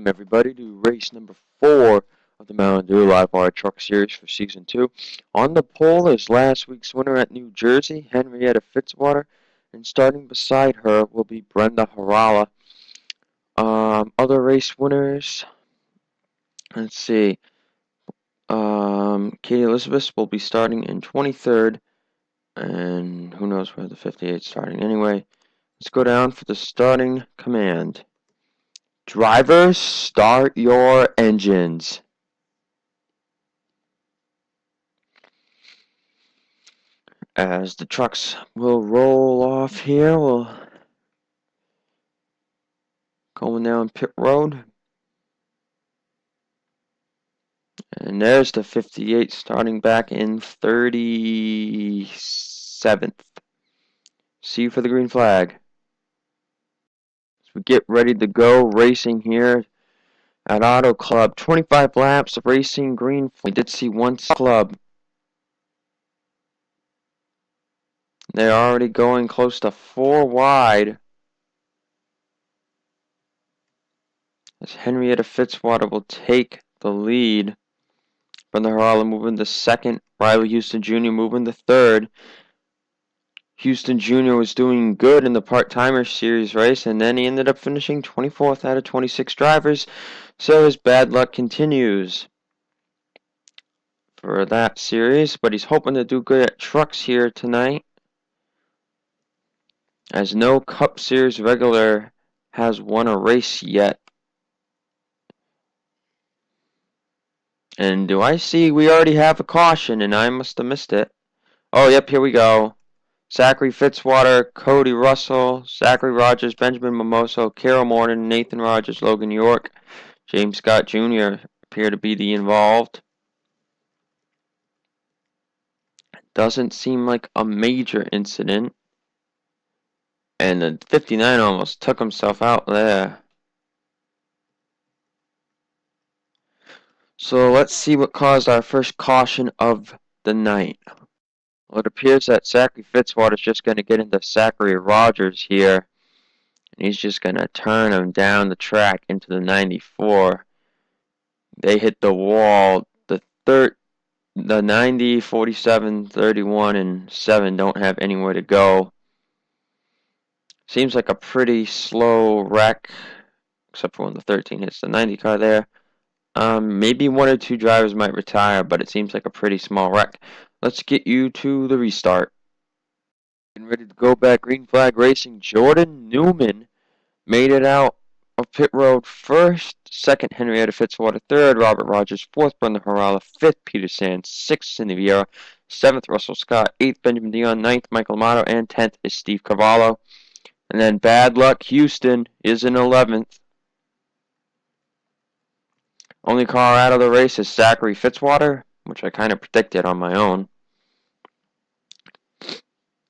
everybody, to race number 4 of the Mountain Dew Live Wire Truck Series for Season 2. On the pole is last week's winner at New Jersey, Henrietta Fitzwater, and starting beside her will be Brenda Harala. Other race winners, let's see, Katie Elizabeth will be starting in 23rd, and who knows where the 58 is starting anyway. Let's go down for the starting command. Drivers, start your engines. As the trucks will roll off here, we'll going down pit road. And there's the 58 starting back in 37th. See you for the green flag. As we get ready to go racing here at Auto Club. 25 laps of racing green flag. We did see one club. They're already going close to 4 wide. As Henrietta Fitzwater will take the lead. Brenda Harala moving to second. Riley Houston Jr. moving to third. Houston Jr. was doing good in the part-timer series race, and then he ended up finishing 24th out of 26 drivers, so his bad luck continues for that series, but he's hoping to do good at trucks here tonight, as no Cup Series regular has won a race yet. And do I see we already have a caution, and I must have missed it. Oh, yep, here we go. Zachary Fitzwater, Cody Russell, Zachary Rogers, Benjamin Mimoso, Carol Morton, Nathan Rogers, Logan York, James Scott Jr. appear to be the involved. Doesn't seem like a major incident. And the 59 almost took himself out there. So let's see what caused our first caution of the night. Well, it appears that Zachary Fitzwater is just going to get into Zachary Rogers here. And he's just going to turn him down the track into the 94. They hit the wall. The 90, 47, 31, and 7 don't have anywhere to go. Seems like a pretty slow wreck, except for when the 13 hits the 90 car there. Maybe 1 or 2 drivers might retire, but it seems like a pretty small wreck. Let's get you to the restart. Getting ready to go back. Green flag racing. Jordan Newman made it out of pit road first. Second, Henrietta Fitzwater. Third, Robert Rogers. Fourth, Brenda Harala. Fifth, Peter Sands. Sixth, Cindy Vieira. Seventh, Russell Scott. Eighth, Benjamin Dion. Ninth, Michael Amato. And 10th is Steve Cavallo. And then bad luck, Houston is in 11th. Only car out of the race is Zachary Fitzwater, which I kind of predicted on my own.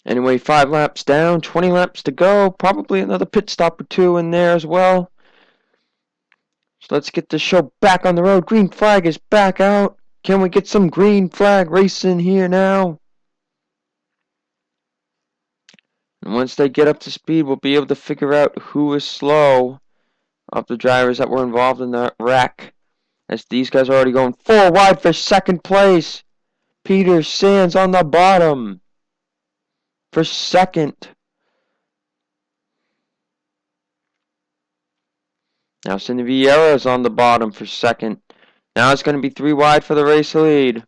Anyway, 5 laps down, 20 laps to go. Probably another pit stop or 2 in there as well. So let's get the show back on the road. Green flag is back out. Can we get some green flag racing here now? And once they get up to speed, we'll be able to figure out who is slow of the drivers that were involved in that wreck. As these guys are already going 4 wide for second place. Peter Sands on the bottom for second. Now Cindy Vieira is on the bottom for second. Now it's going to be 3 wide for the race lead.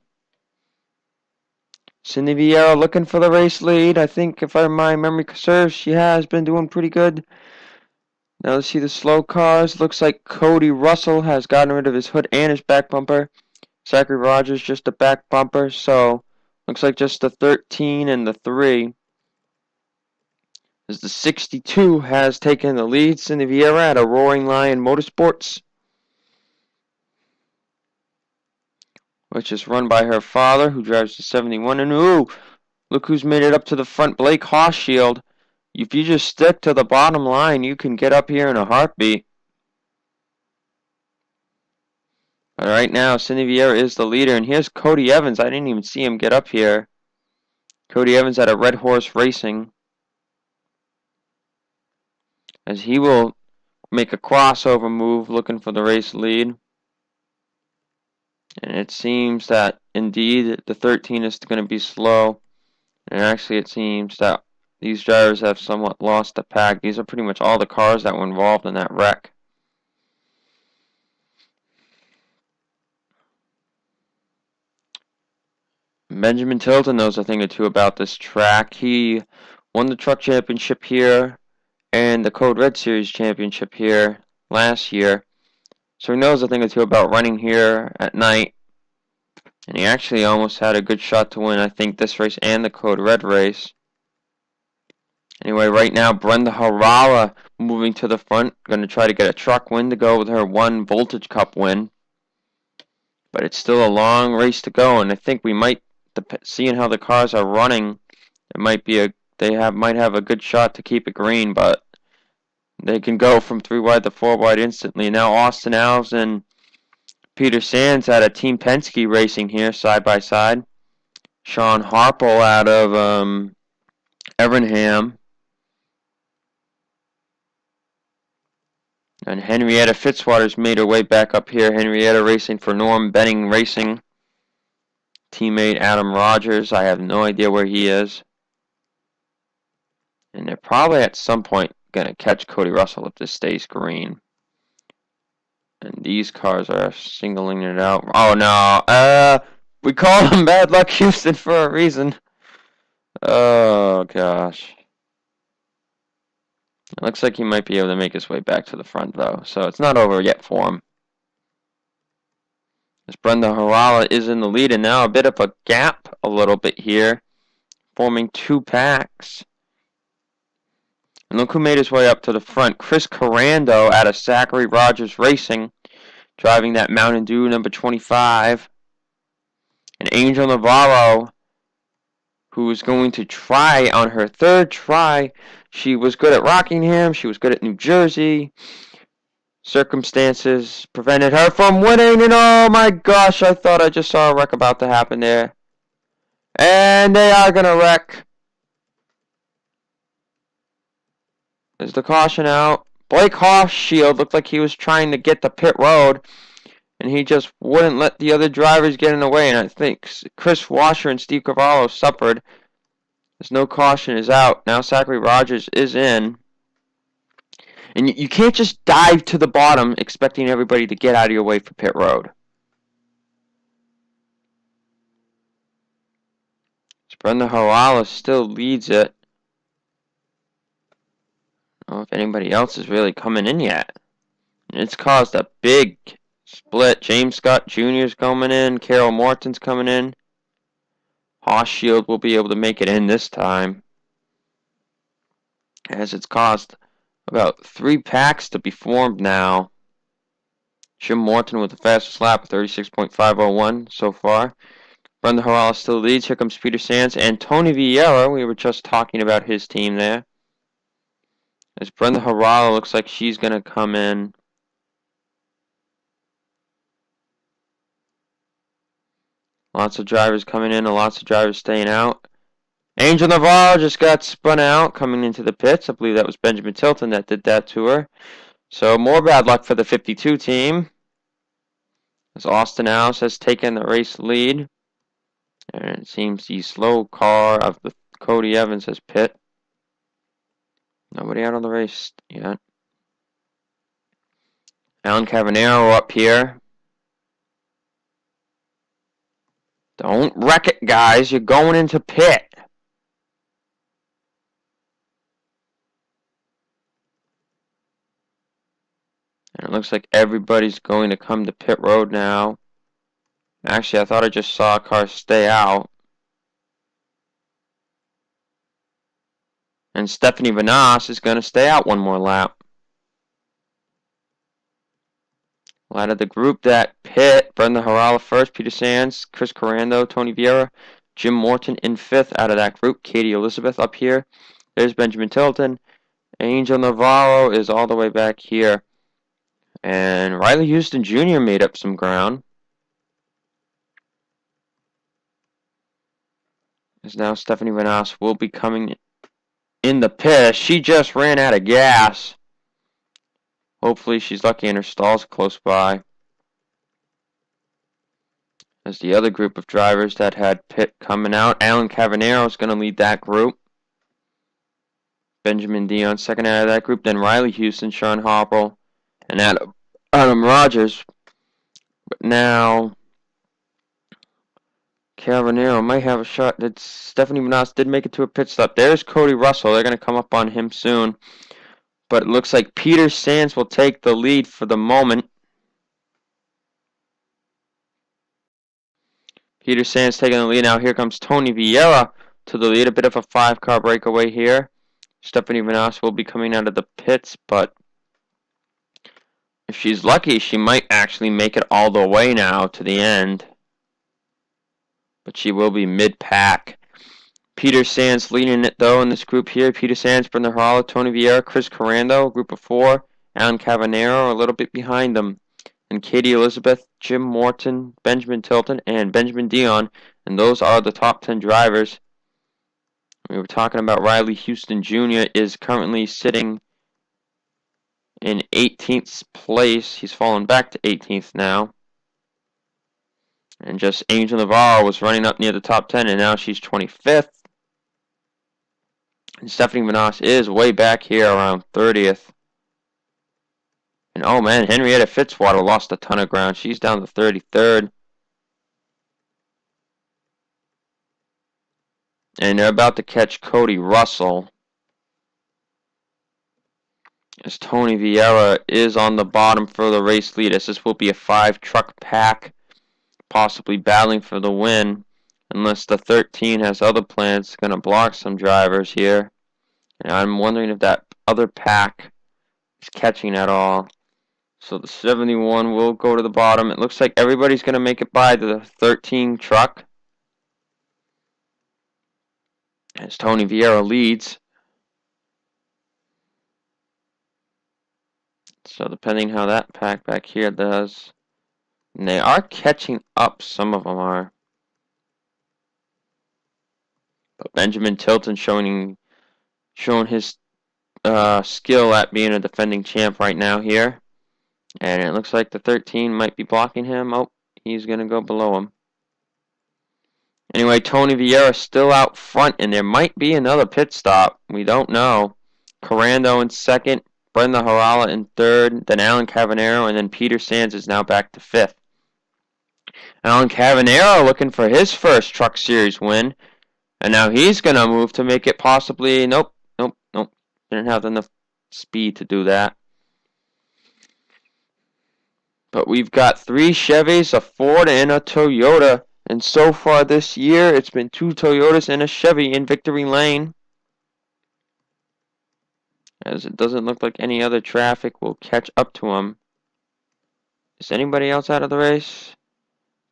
Cindy Vieira looking for the race lead. I think if my memory serves, she has been doing pretty good. Now let's see the slow cars. Looks like Cody Russell has gotten rid of his hood and his back bumper. Zachary Rogers just a back bumper. So looks like just the 13 and the 3. As the 62 has taken the lead. Cindy Vieira at a Roaring Lion Motorsports, which is run by her father, who drives the 71. And ooh, look who's made it up to the front. Blake Hochschild. If you just stick to the bottom line, you can get up here in a heartbeat. But right now, Cindy Vieira is the leader. And here's Cody Evans. I didn't even see him get up here. Cody Evans at a Red Horse Racing. As he will make a crossover move looking for the race lead. And it seems that indeed the 13 is going to be slow. And actually it seems that these drivers have somewhat lost the pack. These are pretty much all the cars that were involved in that wreck. Benjamin Tilton knows a thing or two about this track. He won the truck championship here and the Code Red Series championship here last year. So he knows a thing or two about running here at night. And he actually almost had a good shot to win, I think, this race and the Code Red race. Anyway, right now, Brenda Harala moving to the front. Going to try to get a truck win to go with her 1 Voltage Cup win. But it's still a long race to go, and I think we might, seeing how the cars are running, it might be might have a good shot to keep it green, but they can go from 3 wide to 4 wide instantly. Now Austin Alves and Peter Sands out of Team Penske racing here side by side. Sean Harple out of Evernham. And Henrietta Fitzwater's made her way back up here. Henrietta racing for Norm Benning Racing. Teammate Adam Rogers. I have no idea where he is. And they're probably at some point going to catch Cody Russell if this stays green. And these cars are singling it out. Oh no. We call them Bad Luck Houston for a reason. Oh gosh. It looks like he might be able to make his way back to the front though. So it's not over yet for him. As Brenda Harala is in the lead, and now a bit of a gap a little bit here, forming 2 packs. And look who made his way up to the front. Chris Carando out of Zachary Rogers Racing, driving that Mountain Dew number 25. And Angel Navarro, who is going to try on her 3rd try. She was good at Rockingham. She was good at New Jersey. Circumstances prevented her from winning, and oh my gosh, I thought I just saw a wreck about to happen there. And they are going to wreck. Is the caution out? Blake Hochschild looked like he was trying to get the pit road, and he just wouldn't let the other drivers get in the way, and I think Chris Washer and Steve Cavallo suffered. There's no caution is out. Now Zachary Rogers is in. And you can't just dive to the bottom expecting everybody to get out of your way for pit road. Brenda Harala still leads it. I don't know if anybody else is really coming in yet. And it's caused a big split. James Scott Jr. is coming in. Carol Morton's coming in. Hochschild will be able to make it in this time, as it's caused about 3 packs to be formed now. Jim Morton with the fastest lap, 36.501 so far. Brenda Harala still leads. Here comes Peter Sands and Tony Vieira. We were just talking about his team there. As Brenda Harala looks like she's going to come in. Lots of drivers coming in and lots of drivers staying out. Angel Navarro just got spun out coming into the pits. I believe that was Benjamin Tilton that did that to her. So more bad luck for the 52 team, as Austin Alves has taken the race lead. And it seems the slow car of the Cody Evans has pit. Nobody out of the race yet. Alan Cavanero up here. Don't wreck it, guys. You're going into pit. And it looks like everybody's going to come to pit road now. Actually, I thought I just saw a car stay out. And Stephanie Vanas is going to stay out one more lap. Out of the group that pit, Brenda Harala first, Peter Sands, Chris Carando, Tony Vieira, Jim Morton in 5th out of that group. Katie Elizabeth up here. There's Benjamin Tilton. Angel Navarro is all the way back here. And Riley Houston Jr. made up some ground. As now Stephanie Vanas will be coming in the pit. She just ran out of gas. Hopefully she's lucky and her stall's close by. As the other group of drivers that had pit coming out, Alan Cavanero is going to lead that group. Benjamin Dion second out of that group. Then Riley Houston, Sean Hopple, and Adam Rogers. But now Cavanero might have a shot. That Stephanie Manas did make it to a pit stop. There's Cody Russell. They're going to come up on him soon. But it looks like Peter Sands will take the lead for the moment. Peter Sands taking the lead now. Here comes Tony Vieira to the lead. A bit of a 5-car breakaway here. Stephanie Manas will be coming out of the pits, but if she's lucky, she might actually make it all the way now to the end. But she will be mid-pack. Peter Sands leading it, though, in this group here. Peter Sands, Brenda Harala, Tony Vieira, Chris Corando, group of 4. Alan Cavanero a little bit behind them. And Katie Elizabeth, Jim Morton, Benjamin Tilton, and Benjamin Dion. And those are the top 10 drivers. We were talking about Riley Houston Jr. is currently sitting in 18th place. He's fallen back to 18th now. And just Angel Navarro was running up near the top 10, and now she's 25th. And Stephanie Manas is way back here around 30th. And oh man, Henrietta Fitzwater lost a ton of ground. She's down to 33rd. And they're about to catch Cody Russell, as Tony Vieira is on the bottom for the race lead, as this will be a 5-truck pack, possibly battling for the win, unless the 13 has other plans. Going to block some drivers here. And I'm wondering if that other pack is catching at all. So the 71 will go to the bottom. It looks like everybody's going to make it by the 13 truck, as Tony Vieira leads. So depending how that pack back here does. And they are catching up, some of them are. But Benjamin Tilton showing his skill at being a defending champ right now here. And it looks like the 13 might be blocking him. Oh, he's going to go below him. Anyway, Tony Vieira still out front, and there might be another pit stop. We don't know. Corando in second, Brenda Harala in third, then Alan Cavanero, and then Peter Sands is now back to 5th. Alan Cavanero looking for his first Truck Series win, and now he's going to move to make it possibly... Nope. Didn't have enough speed to do that. But we've got 3 Chevys, a Ford, and a Toyota. And so far this year, it's been 2 Toyotas and a Chevy in victory lane, as it doesn't look like any other traffic will catch up to them. Is anybody else out of the race?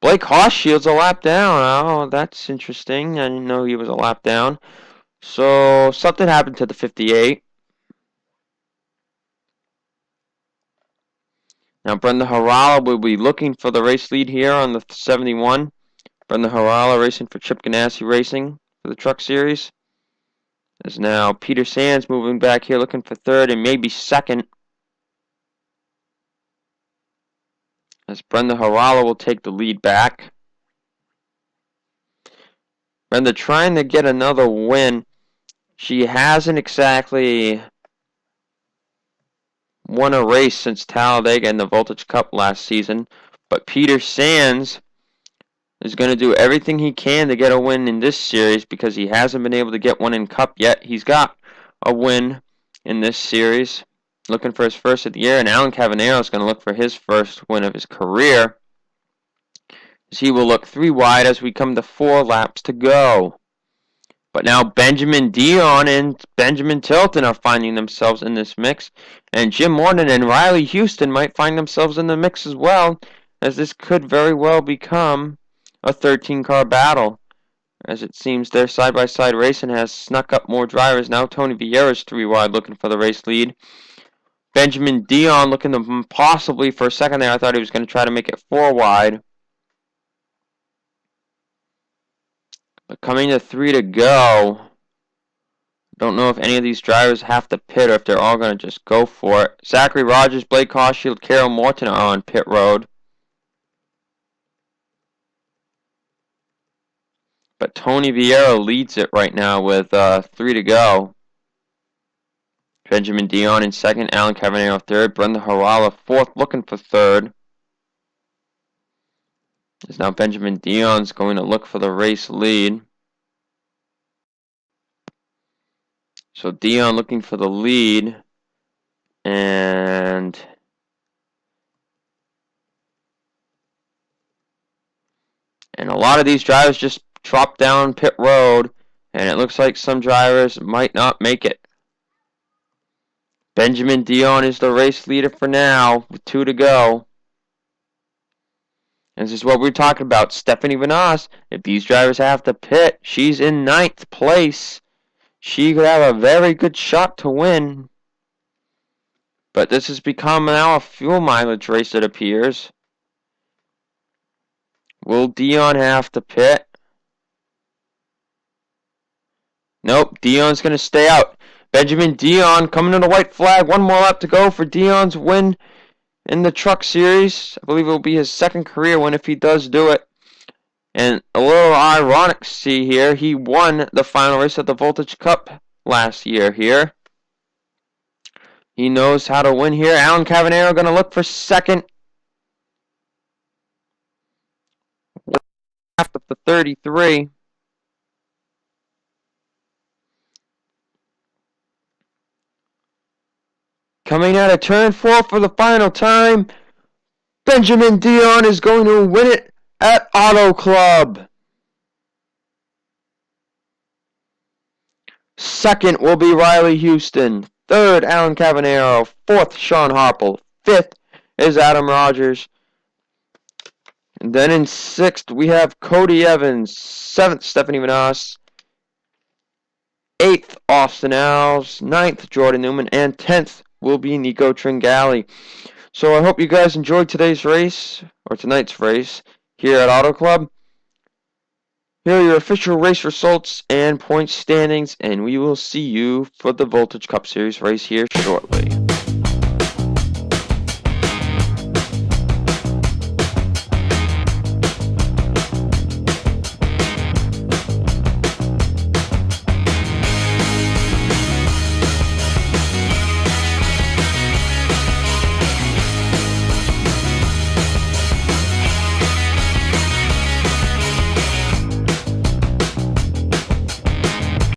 Blake Hochschild's a lap down. Oh, that's interesting. I didn't know he was a lap down. So something happened to the 58. Now Brenda Harala will be looking for the race lead here on the 71. Brenda Harala racing for Chip Ganassi Racing for the Truck Series. There's now Peter Sands moving back here looking for 3rd and maybe 2nd. As Brenda Harala will take the lead back. Brenda trying to get another win. She hasn't exactly won a race since Talladega and the Voltage Cup last season. But Peter Sands is going to do everything he can to get a win in this series, because he hasn't been able to get one in Cup yet. He's got a win in this series, looking for his first of the year, and Alan Cavanero is going to look for his first win of his career, as he will look 3 wide as we come to 4 laps to go. But now Benjamin Dion and Benjamin Tilton are finding themselves in this mix, and Jim Morton and Riley Houston might find themselves in the mix as well, as this could very well become a 13-car battle, as it seems their side-by-side racing has snuck up more drivers. Now Tony Vieira's 3 wide looking for the race lead. Benjamin Dion looking to possibly, for a second there, I thought he was going to try to make it 4 wide. But coming to 3 to go, Don't know if any of these drivers have to pit or if they're all going to just go for it. Zachary Rogers, Blake Carshield, Carol Morton are on pit road. But Tony Vieira leads it right now with 3 to go. Benjamin Dion in second, Alan Cavanero third, Brenda Harala fourth, looking for third. As now Benjamin Dion's going to look for the race lead. So Dion looking for the lead. And a lot of these drivers just drop down pit road. And it looks like some drivers might not make it. Benjamin Dion is the race leader for now, with 2 to go. And this is what we're talking about. Stephanie Vanas, if these drivers have to pit, she's in 9th place. She could have a very good shot to win. But this has become now a fuel mileage race, it appears. Will Dion have to pit? Nope, Dion's going to stay out. Benjamin Dion coming to the white flag. 1 more lap to go for Dion's win in the Truck Series. I believe it will be his 2nd career win if he does do it. And a little ironic to see here, he won the final race of the Voltage Cup last year here. He knows how to win here. Alan Cavanero going to look for 2nd. After the 33. Coming out of turn 4 for the final time, Benjamin Dion is going to win it at Auto Club. 2nd will be Riley Houston. 3rd, Alan Cavanero. 4th, Sean Harple. 5th is Adam Rogers. And then in 6th, we have Cody Evans. 7th, Stephanie Vanas. 8th, Austin Alves. 9th, Jordan Newman. And 10th will be Nico Tringali. So I hope you guys enjoyed today's race, or tonight's race, here at Auto Club. Here are your official race results and point standings, and we will see you for the Voltage Cup Series race here shortly.